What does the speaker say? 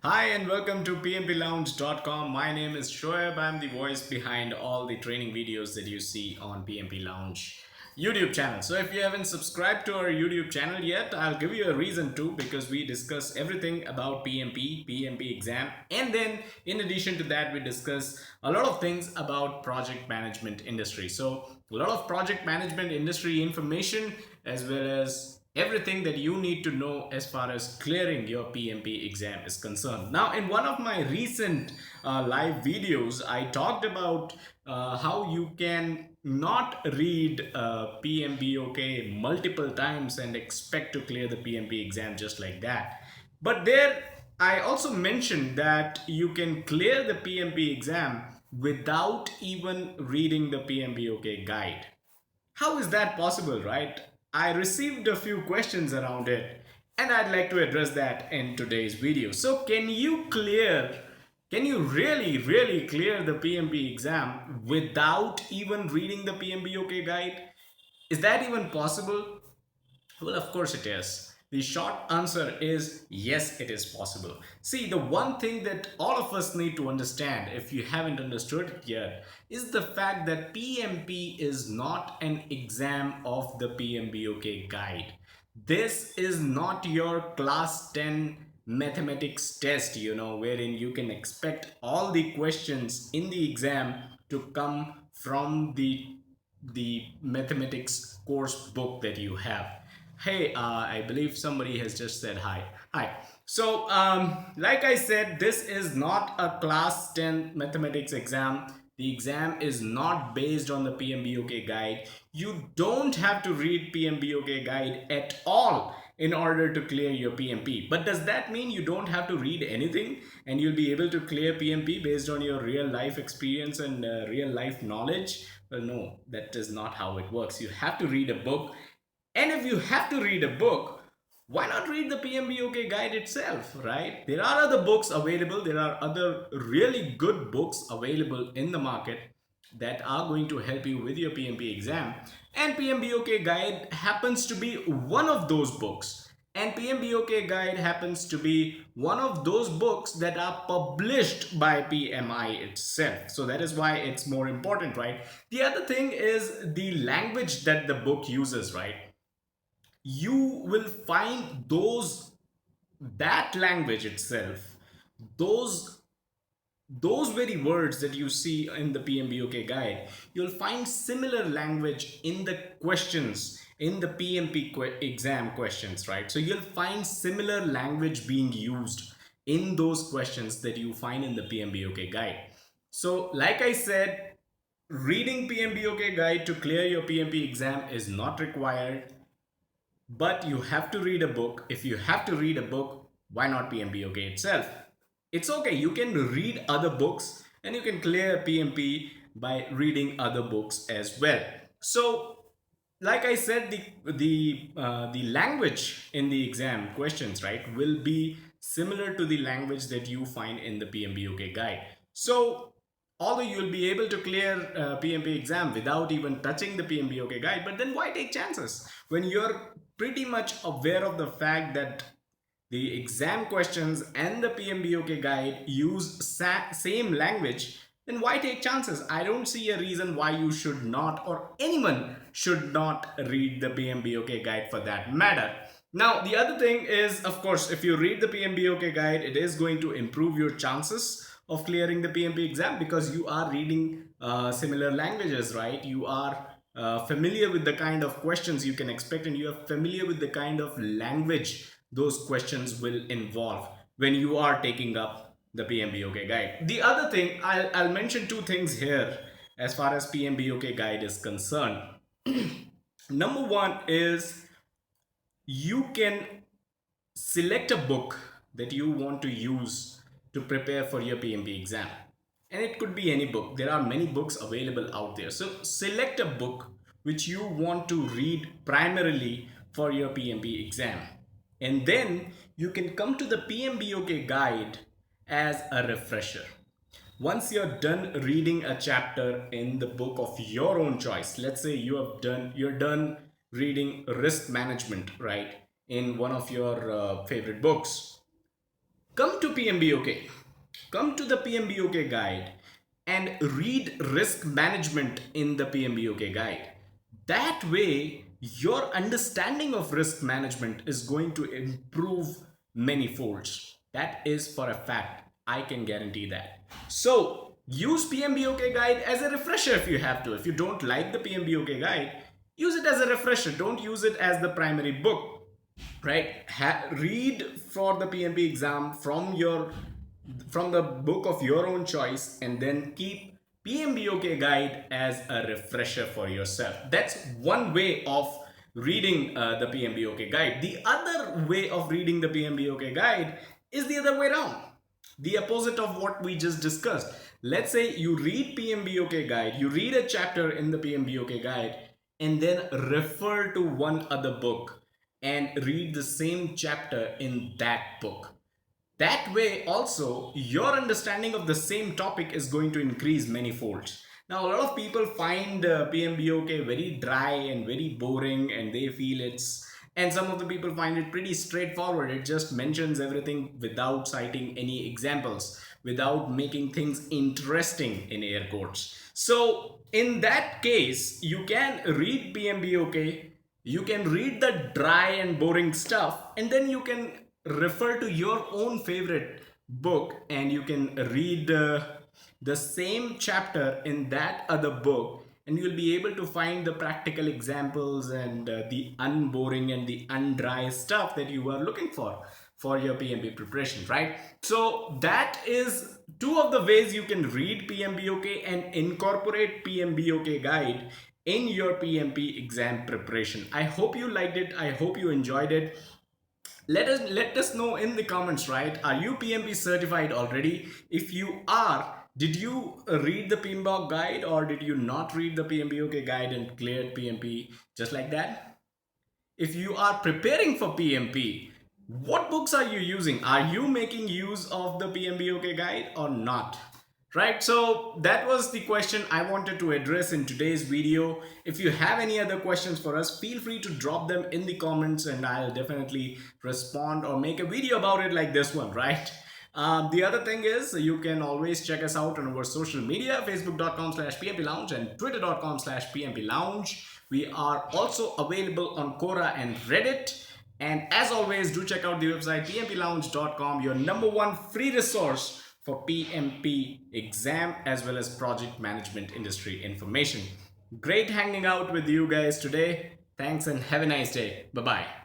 Hi and welcome to PMPLounge.com. My name is Shoaib. I'm the voice behind all the training videos that you see on PMP Lounge YouTube channel. So if you haven't subscribed to our YouTube channel yet, I'll give you a reason to because we discuss everything about PMP exam, and then in addition to that, we discuss a lot of things about project management industry. So a lot of project management industry information as well as everything that you need to know as far as clearing your PMP exam is concerned. Now, in one of my recent live videos, I talked about how you can not read PMBOK multiple times and expect to clear the PMP exam just like that. But there, I also mentioned that you can clear the PMP exam without even reading the PMBOK guide. How is that possible, right? I received a few questions around it and I'd like to address that in today's video. So can you really clear the PMP exam without even reading the PMBOK guide? Is that even possible? Well, of course it is. The short answer is yes, it is possible. See, the one thing that all of us need to understand, if you haven't understood it yet, is the fact that PMP is not an exam of the PMBOK guide. This is not your class 10 mathematics test, wherein you can expect all the questions in the exam to come from the mathematics course book that you have. Hey, I believe somebody has just said hi. Hi. So, like I said, this is not a class 10 mathematics exam. The exam is not based on the PMBOK guide. You don't have to read PMBOK guide at all in order to clear your PMP. But does that mean you don't have to read anything and you'll be able to clear PMP based on your real life experience and real life knowledge? Well, no, that is not how it works. You have to read a book, and if you have to read a book, why not read the PMBOK guide itself, right? There are other books available. There are other really good books available in the market that are going to help you with your PMP exam. And PMBOK guide happens to be one of those books. And PMBOK guide happens to be one of those books that are published by PMI itself. So that is why it's more important, right? The other thing is the language that the book uses, right? You will find that language itself, those those very words that you see in the PMBOK guide, you'll find similar language in the questions in the PMP exam questions, right? So you'll find similar language being used in those questions that you find in the PMBOK guide. So like I said, reading PMBOK guide to clear your PMP exam is not required, but you have to read a book. If you have to read a book, why not PMBOK itself? It's okay, you can read other books and you can clear PMP by reading other books as well. So like I said, the language in the exam questions, right, will be similar to the language that you find in the PMBOK guide. So although you'll be able to clear PMP exam without even touching the PMBOK guide, but then why take chances when you're pretty much aware of the fact that the exam questions and the PMBOK guide use same language? Then why take chances? I don't see a reason why you should not, or anyone should not, read the PMBOK guide for that matter. Now, the other thing is, of course, if you read the PMBOK guide, it is going to improve your chances of clearing the PMP exam because you are reading similar languages, right? You are familiar with the kind of questions you can expect, and you are familiar with the kind of language those questions will involve when you are taking up the PMBOK guide. The other thing, I'll mention two things here as far as PMBOK guide is concerned. Number one is you can select a book that you want to use to prepare for your PMP exam. And it could be any book. There are many books available out there. So select a book which you want to read primarily for your PMP exam. And then you can come to the PMBOK guide as a refresher. Once you're done reading a chapter in the book of your own choice, let's say you're done reading risk management, right, in one of your favorite books, come to PMBOK. Come to the PMBOK guide and read risk management in the PMBOK guide. That way, your understanding of risk management is going to improve many folds. That is for a fact. I can guarantee that. So, use PMBOK guide as a refresher if you have to. If you don't like the PMBOK guide, use it as a refresher. Don't use it as the primary book, right? Read for the PMP exam from the book of your own choice, and then keep PMBOK guide as a refresher for yourself. That's one way of reading the PMBOK guide. The other way of reading the PMBOK guide is the other way around, the opposite of what we just discussed. Let's say you read PMBOK guide, you read a chapter in the PMBOK guide, and then refer to one other book and read the same chapter in that book. That way also your understanding of the same topic is going to increase many folds. Now a lot of people find PMBOK very dry and very boring, and they feel and some of the people find it pretty straightforward. It just mentions everything without citing any examples, without making things interesting in air quotes. So in that case, you can read PMBOK, you can read the dry and boring stuff, and then you can refer to your own favorite book and you can read the same chapter in that other book, and you'll be able to find the practical examples and the unboring and the undry stuff that you are looking for your PMP preparation, right? So that is two of the ways you can read PMBOK and incorporate PMBOK guide in your PMP exam preparation. I hope you liked it. I hope you enjoyed it. Let us know in the comments, right? Are you PMP certified already? If you are, did you read the PMBOK guide, or did you not read the PMBOK guide and cleared PMP just like that? If you are preparing for PMP, what books are you using? Are you making use of the PMBOK guide or not? Right, so that was the question I wanted to address in today's video. If you have any other questions for us, feel free to drop them in the comments and I'll definitely respond or make a video about it like this one, right? The other thing is, you can always check us out on our social media, facebook.com/PMPLounge and twitter.com/PMPLounge. We are also available on Quora and Reddit. And as always, do check out the website pmplounge.com, your #1 free resource for PMP exam as well as project management industry information. Great hanging out with you guys today. Thanks and have a nice day. Bye-bye.